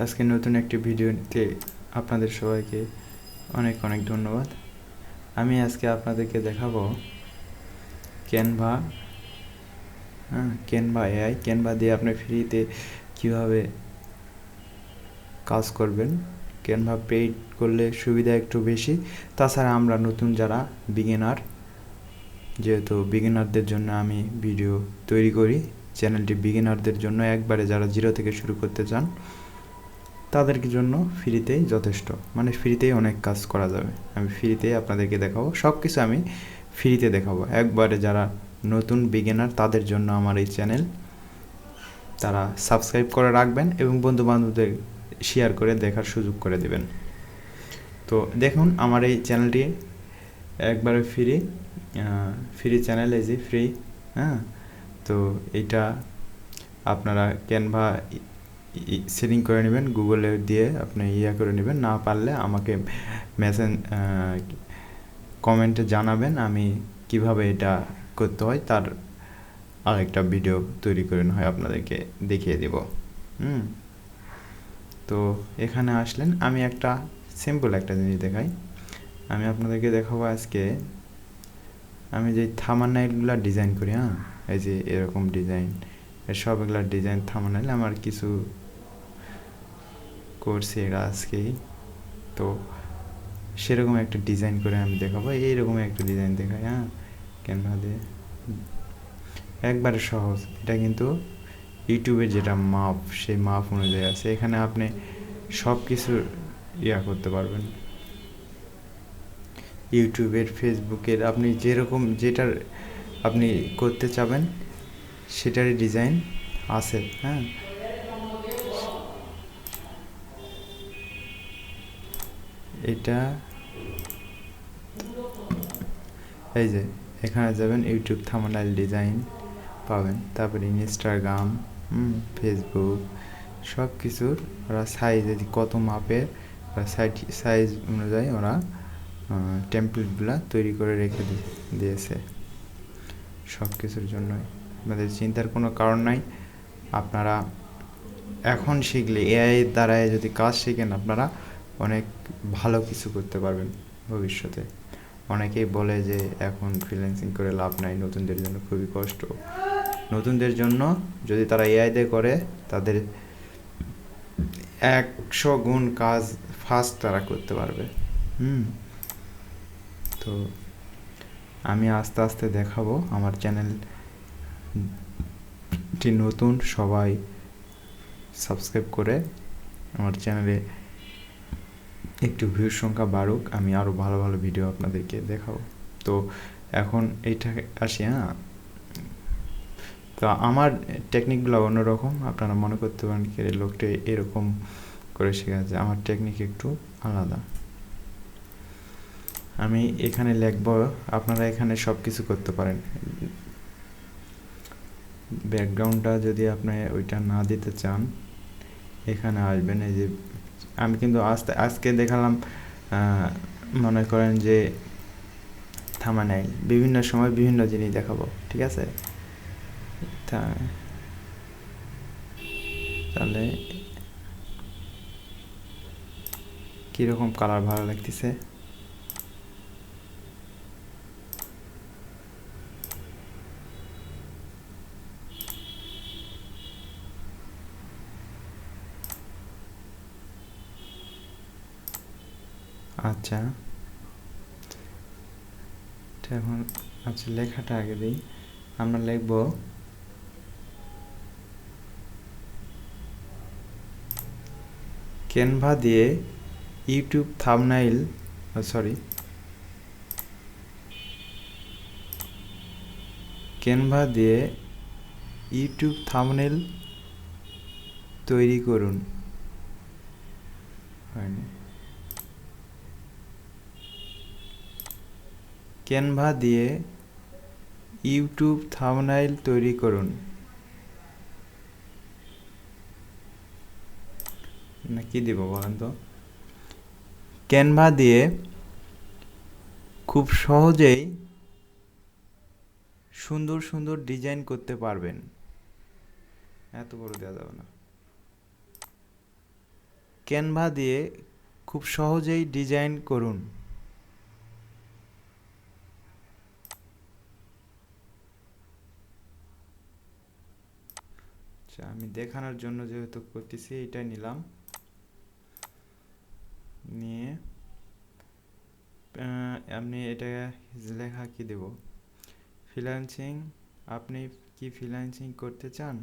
আজকে নতুন একটি ভিডিওতে আপনাদের সবাইকে অনেক অনেক ধন্যবাদ। আমি আজকে আপনাদেরকে দেখাবো ক্যানভা ক্যানভা এআই। ক্যানভা দিয়ে আপনি ফ্রিতে কিভাবে কাজ করবেন। ক্যানভা পেইড করলে সুবিধা একটু বেশি। তাছাড়া আমরা নতুন যারা বিগিনার, যেহেতু বিগিনারদের জন্য আমি ভিডিও তৈরি করি, চ্যানেলটি বিগিনারদের জন্য, একবারে যারা জিরো থেকে শুরু করতে চান তাদের জন্য ফ্রিতেই যথেষ্ট, মানে ফ্রিতেই অনেক কাজ করা যাবে। আমি ফ্রিতেই আপনাদেরকে দেখাবো, সব কিছু আমি ফ্রিতে দেখাবো। একবারে যারা নতুন বিগিনার তাদের জন্য আমার এই চ্যানেল, তারা সাবস্ক্রাইব করে রাখবেন এবং বন্ধুবান্ধবদের শেয়ার করে দেখার সুযোগ করে দেবেন। তো দেখুন, আমার এই চ্যানেলটি একবারে ফ্রি চ্যানেল, এই যে ফ্রি। তো এইটা আপনারা ক্যানভা সেটিং করে নেবেন, গুগলে দিয়ে আপনি করে নেবেন। না পারলে আমাকে কমেন্টে জানাবেন, আমি কিভাবে এটা করতে হয় তার আরেকটা ভিডিও তৈরি করে হয় আপনাদেরকে দেখিয়ে দেব। তো এখানে আসলেন, আমি একটা সিম্পল একটা জিনিস দেখাই। আমি আপনাদেরকে দেখাবো আজকে আমি যে থাম্বনেইলগুলো ডিজাইন করি। এই যে এরকম ডিজাইন, সবগুলা ডিজাইন থাম্বনেইল আমার কিছু করছি এটা আজকেই। তো সেরকম একটা ডিজাইন করে আমি দেখাবো, এইরকম একটা ডিজাইন দেখাই। ক্যানভা দিয়ে একবারে সহজ। এটা কিন্তু ইউটিউবের যেটা মাপ, সেই মাপ অনুযায়ী আছে। এখানে আপনি সব কিছু করতে পারবেন। ইউটিউবের, ফেসবুকের, আপনি যেরকম যেটার আপনি করতে চাবেন সেটারই ডিজাইন আছে। এটা এই যে এখানে যাবেন, ইউটিউব থাম্বনেইল ডিজাইন পাবেন, তারপরে ইনস্টাগ্রাম, ফেসবুক, সব কিছুর ওরা সাইজ, কত মাপের সাইজ অনুযায়ী ওরা টেমপ্লেটগুলো তৈরি করে রেখে দিয়েছে সব কিছুর জন্যই। আপনাদের চিন্তার কোনো কারণ নাই। আপনারা এখন শিখলে, এআই এর দ্বারা যদি কাজ শিখেন, আপনারা অনেক ভালো কিছু করতে পারবেন ভবিষ্যতে। অনেকেই বলে যে এখন ফ্রিল্যান্সিং করে লাভ নাই, নতুনদের জন্য খুবই কষ্ট। নতুনদের জন্য যদি তারা এআই দিয়ে করে, তাদের 100 গুণ কাজ ফাস্ট তারা করতে পারবে। তো আমি আস্তে আস্তে দেখাবো। আমার চ্যানেলটি নতুন, সবাই সাবস্ক্রাইব করে আমার চ্যানেলে একটু ভিউর সংখ্যা বাড়ুক, আমি আরও ভালো ভালো ভিডিও আপনাদেরকে দেখাবো। তো এখন এইটা আসি। তো আমার টেকনিকগুলো অন্যরকম। আপনারা মনে করতে পারেন কি লোকটা এরকম করে শেখাচ্ছে, আমার টেকনিক একটু আলাদা। আমি এখানে লিখব, আপনারা এখানে সব কিছু করতে পারেন। ব্যাকগ্রাউন্ডটা যদি আপনি ওইটা না দিতে চান, এখানে আসবেন। এই যে আমি কিন্তু আজকে দেখালাম, মনে করেন যে থাম্বনেইল, বিভিন্ন সময় বিভিন্ন জিনিস দেখাবো, ঠিক আছে? তাহলে কীরকম কালার ভালো লাগতেছে? আচ্ছা, এখন লেখাটা আগে দিই। আমরা লিখব ক্যানভা দিয়ে ইউটিউব থাম্বনেইল, ক্যানভা দিয়ে ইউটিউব থাম্বনেইল তৈরি করুন। ক্যানভা দিয়ে ইউটিউব থাম্বনেইল তৈরি করুন। না কি দিব বলেন তো? ক্যানভা দিয়ে খুব সহজেই সুন্দর সুন্দর ডিজাইন করতে পারবেন। এত বড় দেওয়া যাবে না। ক্যানভা দিয়ে খুব সহজেই ডিজাইন করুন। আচ্ছা, আমি দেখানোর জন্য যেহেতু করতেছি এটাই নিলাম, নিয়ে আপনি এটা লেখা কি দেব, ফ্রিল্যান্সিং। আপনি কি ফ্রিল্যান্সিং করতে চান?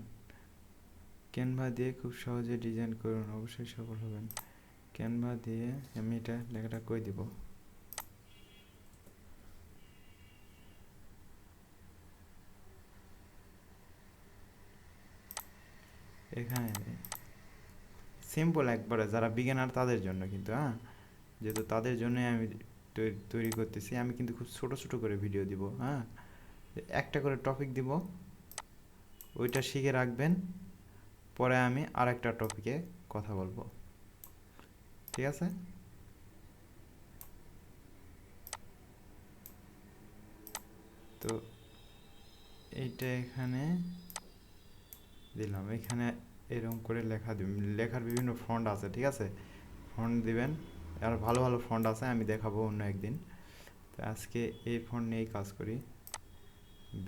ক্যানভা দিয়ে খুব সহজে ডিজাইন করুন, অবশ্যই সফল হবেন। ক্যানভা দিয়ে আমি এটা লেখাটা কই দিব, এখানে সিম্পল একবারে, যারা বিগিনার তাদের জন্য কিন্তু, হ্যাঁ, যেহেতু তাদের জন্যই আমি তৈরি করতেছি। আমি কিন্তু খুব ছোট ছোট করে ভিডিও দিব, হ্যাঁ, একটা করে টপিক দিব, ওইটা শিখে রাখবেন, পরে আমি আর একটা টপিকে কথা বলবো, ঠিক আছে? তো এইটা এখানে দিলাম, এখানে এরকম করে লেখা দিবেন, লেখার বিভিন্ন ফন্ট আছে, ঠিক আছে, ফন্ট দিবেন। আর ভালো ভালো ফন্ট আছে, আমি দেখাবো অন্য একদিন। তো আজকে এই ফন্ট নিয়েই কাজ করি,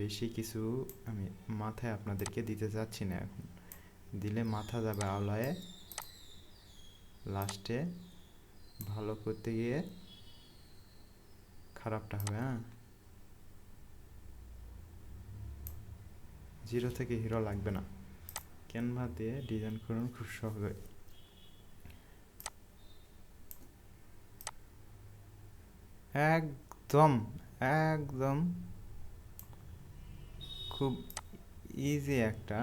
বেশি কিছু আমি মাথায় আপনাদেরকে দিতে চাচ্ছি না এখন, দিলে মাথা যাবে আওলায়, লাস্টে ভালো করতে গিয়ে খারাপটা হবে, হ্যাঁ। জিরো থেকে হিরো লাগবে না, ক্যানভা দিয়ে ডিজাইন করুন খুব সহজে। একদম একদম খুব ইজি একটা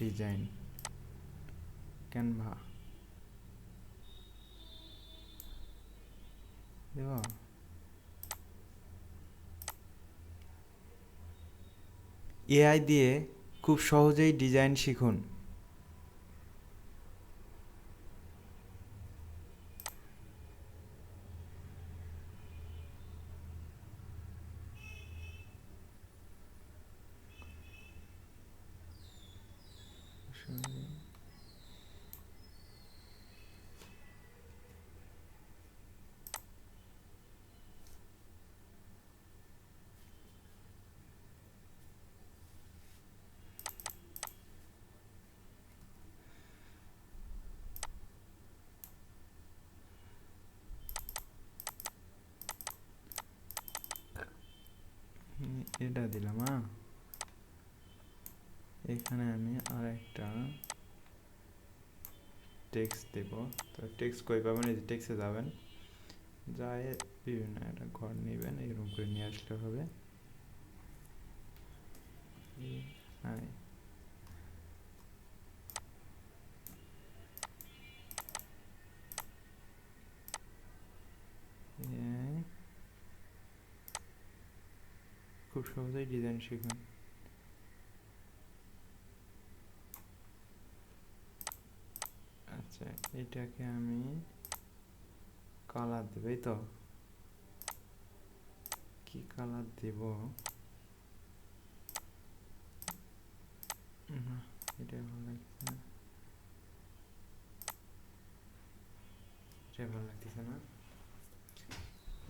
ডিজাইন, ক্যানভা দেব। এআই দিয়ে খুব সহজেই ডিজাইন শিখুন। এটা দিলাম, হ্যাঁ, এখানে আমি আর একটা টেক্সট দেব। তো টেক্সট কই পাবেন, এই যে টেক্সটে যাবেন, যায় বিভিন্ন একটা ঘর নেবেন, এরকম করে নিয়ে আসলে হবে। হ্যাঁ, খুব সহজেই ডিজাইন শিখুন। আচ্ছা, এটাকে আমি কালার দেব, এই তো, কি কালার দেব, না এটা ভালো লাগছে না, এটা ভালো লাগতেছে না।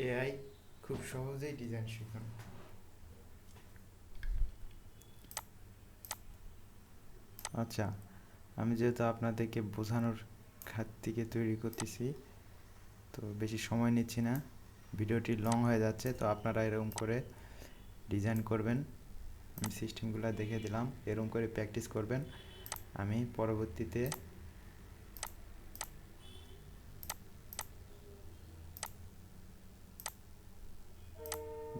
এআই খুব সহজেই ডিজাইন শিখুন। আচ্ছা, আমি যেহেতু আপনাদেরকে বোঝানোর থেকে তৈরি করতেছি, তো বেশি সময় নিচ্ছি না, ভিডিওটি লং হয়ে যাচ্ছে, তো আপনারা এরকম করে ডিজাইন করবেন। আমি সিস্টেমগুলো দেখে দিলাম, এরকম করে প্র্যাকটিস করবেন। আমি পরবর্তীতে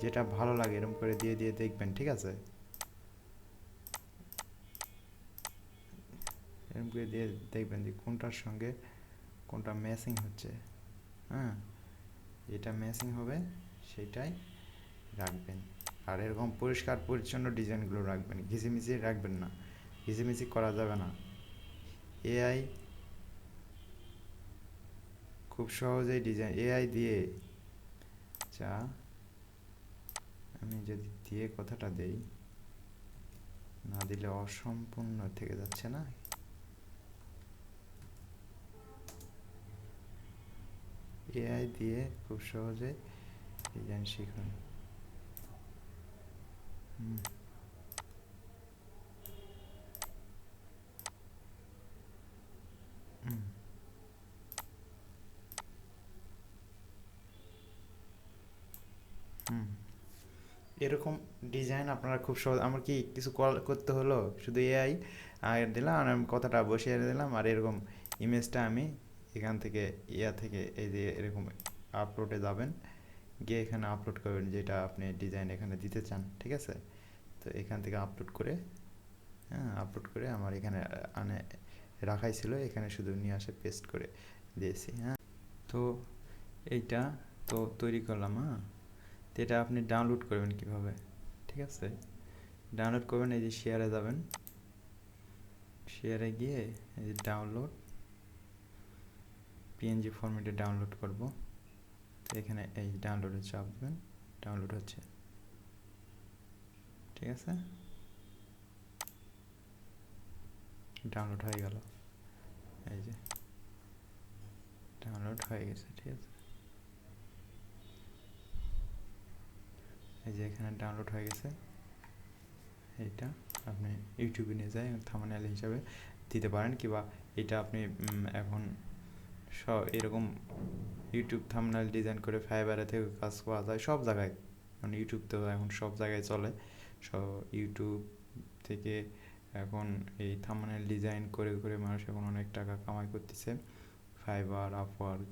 যেটা ভালো লাগে এরকম করে দিয়ে দিয়ে দেখবেন, ঠিক আছে? এরকম করে দিয়ে দেখবেন যে কোনটার সঙ্গে কোনটা ম্যাচিং হচ্ছে, হ্যাঁ, যেটা ম্যাচিং হবে সেটাই রাখবেন। আর এরকম পরিষ্কার পরিচ্ছন্ন ডিজাইনগুলো রাখবেন, ঘিজিমিজি রাখবেন না, ঘিজিমিজি করা যাবে না। এআই খুব সহজেই ডিজাইন, এআই দিয়ে যা, আমি যদি দিয়ে কথাটা দেই, না দিলে অসম্পূর্ণ থেকে যাচ্ছে না। এআই দিয়ে খুব সহজে ডিজাইন শিখুন। হুম হুম হুম এরকম ডিজাইন আপনারা খুব সহজ, আমার কি কিছু কল করতে হলো, শুধু এআই আর দিলাম আর আমি কথাটা বসিয়ে দিলাম, আর এরকম ইমেজটা আমি এখান থেকে থেকে এই যে এরকম আপলোডে যাবেন, গিয়ে এখানে আপলোড করবেন যেটা আপনি ডিজাইন এখানে দিতে চান, ঠিক আছে? তো এখান থেকে আপলোড করে, হ্যাঁ আপলোড করে আমার এখানে আনে রাখাই ছিল, এখানে শুধু নিয়ে আসে পেস্ট করে দিয়েছি। হ্যাঁ, তো এইটা তো তৈরি করলাম। হ্যাঁ, তো এটা আপনি ডাউনলোড করবেন কিভাবে, ঠিক আছে? ডাউনলোড করবেন, এই যে শেয়ারে যাবেন, শেয়ারে গিয়ে এই যে ডাউনলোড, পিএনজি ফরম্যাটে ডাউনলোড করব। তো এখানে এই ডাউনলোডে চাপ দেবেন, ডাউনলোড হচ্ছে, ঠিক আছে? ডাউনলোড হয়ে গেল, এই যে ডাউনলোড হয়ে গেছে, ঠিক আছে? এই যে এখানে ডাউনলোড হয়ে গেছে। এইটা আপনি ইউটিউবে নিয়ে যায় থাম্বনেল হিসাবে দিতে পারেন, কিংবা এটা আপনি এখন এরকম ইউটিউব থাম্বনেল ডিজাইন করে ফাইবারে থেকে কাজ করা যায় সব জায়গায়, মানে ইউটিউব তো এখন সব জায়গায় চলে। সব ইউটিউব থেকে এখন এই থাম্বনেল ডিজাইন করে করে মানুষ এখন অনেক টাকা কামাই করতেছে। Fibre, Upwork,